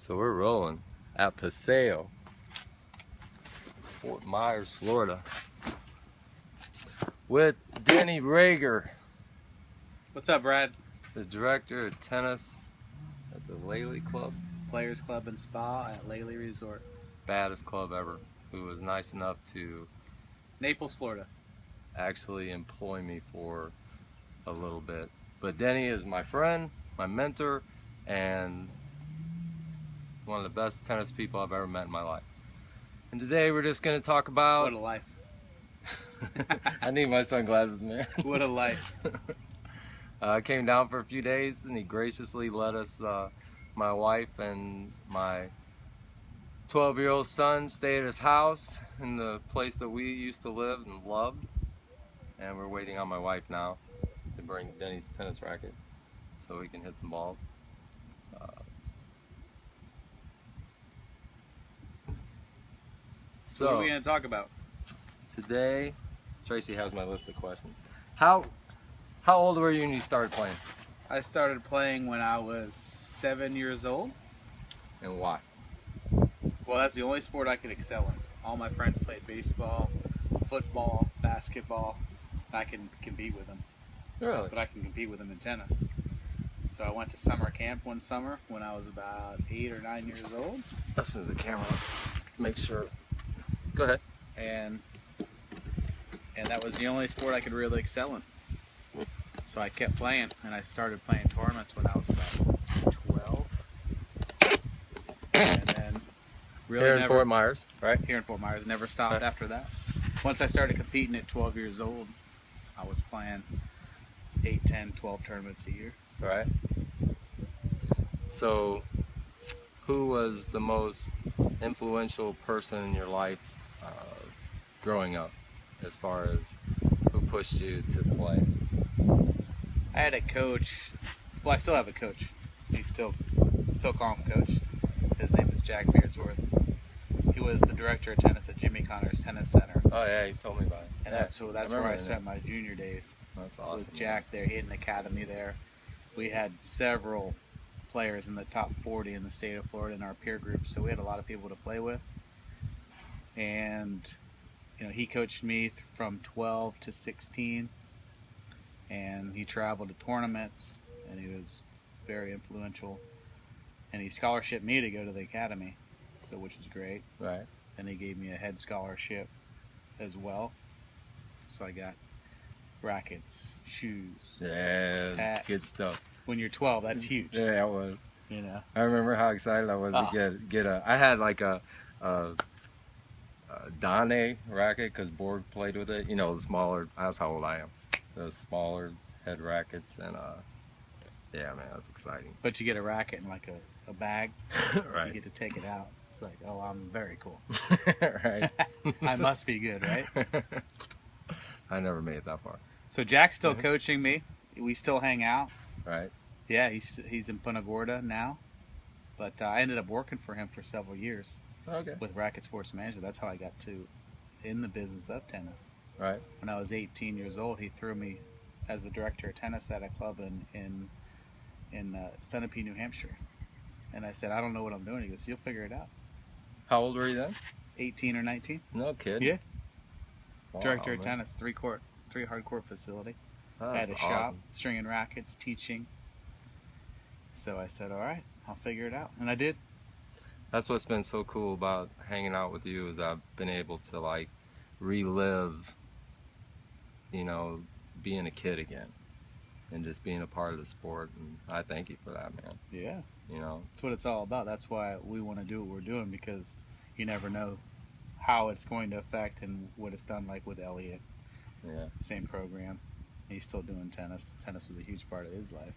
So we're rolling at Paseo, Fort Myers, Florida, with Denny Rager. What's up, Brad? The director of tennis at the Laley Club. Players Club and Spa at Laley Resort. Baddest club ever, who was nice enough to Naples, Florida. actually employ me for a little bit. But Denny is my friend, my mentor, and one of the best tennis people I've ever met in my life. And today we're just going to talk about... What a life. I need my sunglasses, man. What a life. I came down for a few days and he graciously let us, my wife and my 12-year-old son, stay at his house in the place that we used to live and loved. And we're waiting on my wife now to bring Denny's tennis racket so we can hit some balls. So what are we going to talk about? Today, Tracy has my list of questions. How old were you when you started playing? I started playing when I was 7 years old. And why? Well, that's the only sport I could excel in. All my friends played baseball, football, basketball. I can compete with them. Really? But I can compete with them in tennis. So I went to summer camp one summer when I was about 8 or 9 years old. Let's move the camera up. Make sure. Go ahead. And that was the only sport I could really excel in. So I kept playing, and I started playing tournaments when I was about 12. And then really Here in Fort Myers, right? Here in Fort Myers. Never stopped Right. after that. Once I started competing at 12 years old, I was playing 8, 10, 12 tournaments a year. Right. So, who was the most influential person in your life growing up, as far as who pushed you to play? I had a coach. Well, I still have a coach. He's still call him coach. His name is Jack Beardsworth. He was the director of tennis at Jimmy Connor's Tennis Center. Oh yeah, you told me about it. And that's where I spent my junior days. That's awesome. With Jack there. He had an academy there. We had several players in the top 40 in the state of Florida in our peer group, so we had a lot of people to play with. And you know, he coached me from 12 to 16, and he traveled to tournaments, and he was very influential. And he scholarshiped me to go to the academy, so which was great. Right. And he gave me a head scholarship as well. So I got rackets, shoes, hats. Good stuff. When you're 12, that's huge. Yeah, it was. You know. I remember how excited I was to get a. I had like a Donne racket because Borg played with it. You know, the smaller. That's how old I am. The smaller head rackets, and yeah, man, that's exciting. But you get a racket in like a bag. Right. You get to take it out. It's like, oh, I'm very cool. Right. I must be good, right? I never made it that far. So Jack's still coaching me. We still hang out. Right. Yeah, he's in Punta Gorda now. But I ended up working for him for several years. Okay. With Racket Sports Management. That's how I got in the business of tennis. Right. When I was 18 years old, he threw me as the director of tennis at a club in Sunapee, New Hampshire. And I said, I don't know what I'm doing. He goes, you'll figure it out. How old were you then? 18 or 19. No kid. Yeah. Wow, Director of man. tennis, three hard court facility. Oh, I had a that's shop, awesome. stringing rackets, teaching. So I said, all right, I'll figure it out. And I did. That's what's been so cool about hanging out with you, is I've been able to like relive, you know, being a kid again and just being a part of the sport. And I thank you for that, man. Yeah. You know, That's what it's all about. That's why we want to do what we're doing, because you never know how it's going to affect and what it's done, like with Elliot. yeah. Same program. He's still doing tennis. Tennis was a huge part of his life.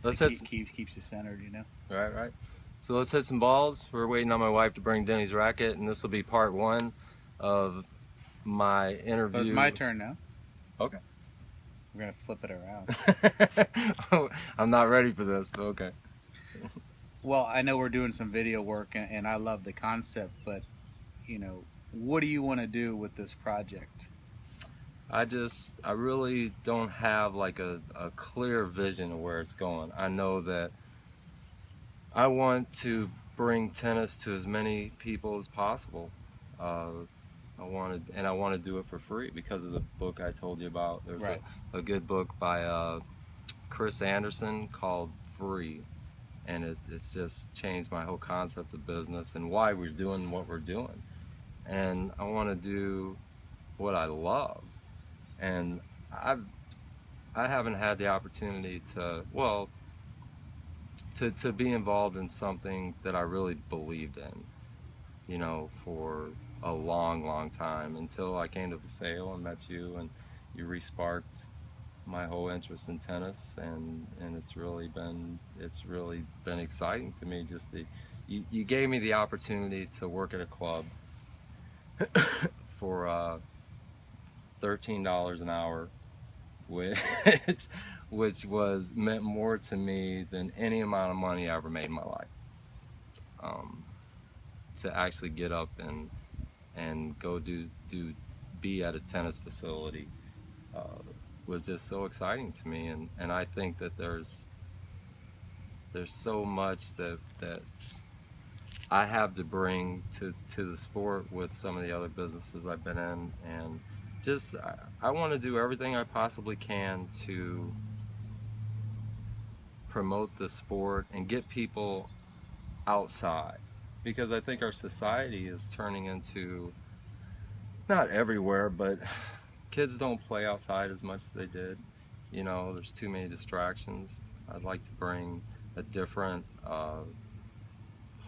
Let's It hit keeps you centered, you know. right. So let's hit some balls. We're waiting on my wife to bring Denny's racket, and this will be part one of my interview. It's my turn now. Okay. We're gonna flip it around. I'm not ready for this, but okay. Well, I know we're doing some video work, and I love the concept, but you know, what do you want to do with this project? I really don't have like a clear vision of where it's going. I know that I want to bring tennis to as many people as possible. I want to do it for free because of the book I told you about. There's Right. a good book by Chris Anderson called Free, and it's just changed my whole concept of business and why we're doing what we're doing. And I want to do what I love, and I haven't had the opportunity to, well, to be involved in something that I really believed in, you know, for a long, long time, until I came to Paseo and met you, and you re-sparked my whole interest in tennis, and it's really been exciting to me. Just you gave me the opportunity to work at a club for $13 an hour, which was meant more to me than any amount of money I ever made in my life. To actually get up and go be at a tennis facility was just so exciting to me, and I think that there's so much that I have to bring to the sport with some of the other businesses I've been in, and just I want to do everything I possibly can to promote the sport and get people outside, because I think our society is turning into, not everywhere, but kids don't play outside as much as they did. You know, there's too many distractions. I'd like to bring a different,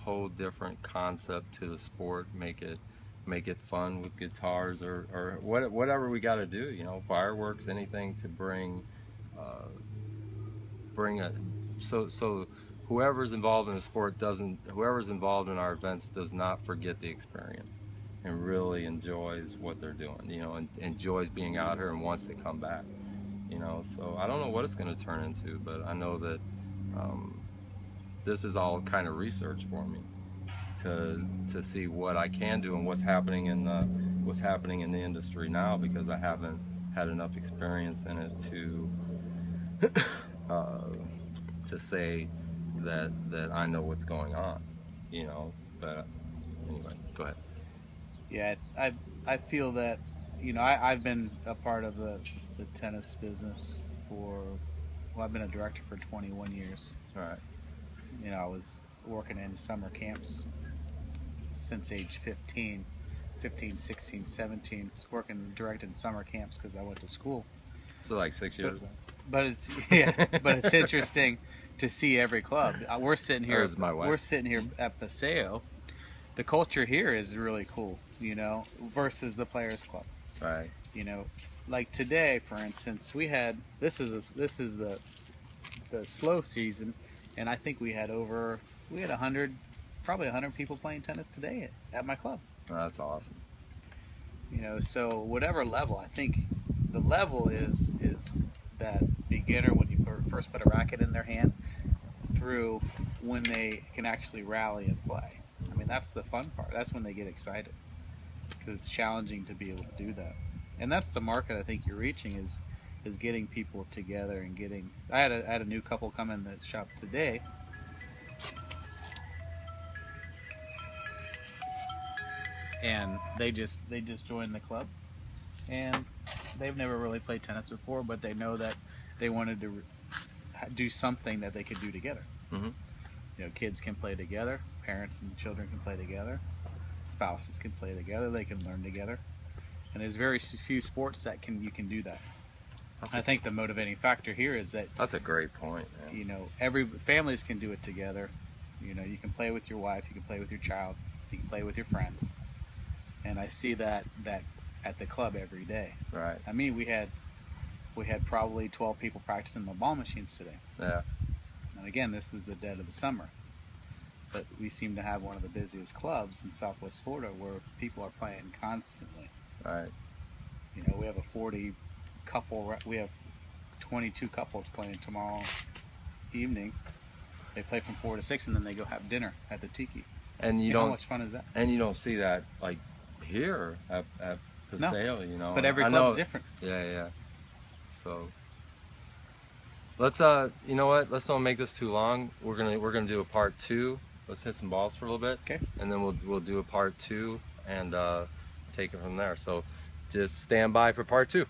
whole different concept to the sport. Make it fun with guitars, or whatever we got to do. You know, fireworks, anything to bring a so whoever's involved in the sport whoever's involved in our events does not forget the experience and really enjoys what they're doing, you know, and enjoys being out here and wants to come back, you know. So I don't know what it's going to turn into, but I know that this is all kind of research for me to see what I can do and what's happening in the industry now, because I haven't had enough experience in it to say that I know what's going on, you know. But anyway, go ahead. Yeah, I feel that, you know, I've been a part of the tennis business for, well, I've been a director for 21 years. All right. You know, I was working in summer camps since age 15, 16, 17, working directing summer camps because I went to school. So like 6 years. But it's but it's interesting to see every club. We're sitting here. There's my wife. We're sitting here at Paseo. The culture here is really cool, you know, versus the Players Club. Right. You know, like today, for instance, we had the slow season, and I think we had 100, probably 100 people playing tennis today at my club. Oh, that's awesome. You know, so whatever level, I think the level is that beginner when you first put a racket in their hand through when they can actually rally and play. I mean, that's the fun part. That's when they get excited, because it's challenging to be able to do that. And that's the market I think you're reaching, is getting people together and getting. I had a new couple come in the shop today. And they just joined the club, and they've never really played tennis before, but they know that they wanted to do something that they could do together. Mm-hmm. You know, kids can play together, parents and children can play together, spouses can play together, they can learn together, and there's very few sports that you can do that. I think the motivating factor here is that that's a great point, man. You know, families can do it together. You know, you can play with your wife, you can play with your child, you can play with your friends. And I see that at the club every day. Right. I mean, we had probably 12 people practicing the ball machines today. Yeah. And again, this is the dead of the summer, but we seem to have one of the busiest clubs in Southwest Florida where people are playing constantly. Right. You know, we have we have 22 couples playing tomorrow evening. They play from 4 to 6, and then they go have dinner at the Tiki. And how much fun is that? And you don't see that like here at Paseo, no. You know. But every club's different. Yeah. So let's you know what? Let's don't make this too long. We're gonna do a part 2 let's hit some balls for a little bit. Okay. And then we'll do a part 2 and take it from there. So just stand by for part 2.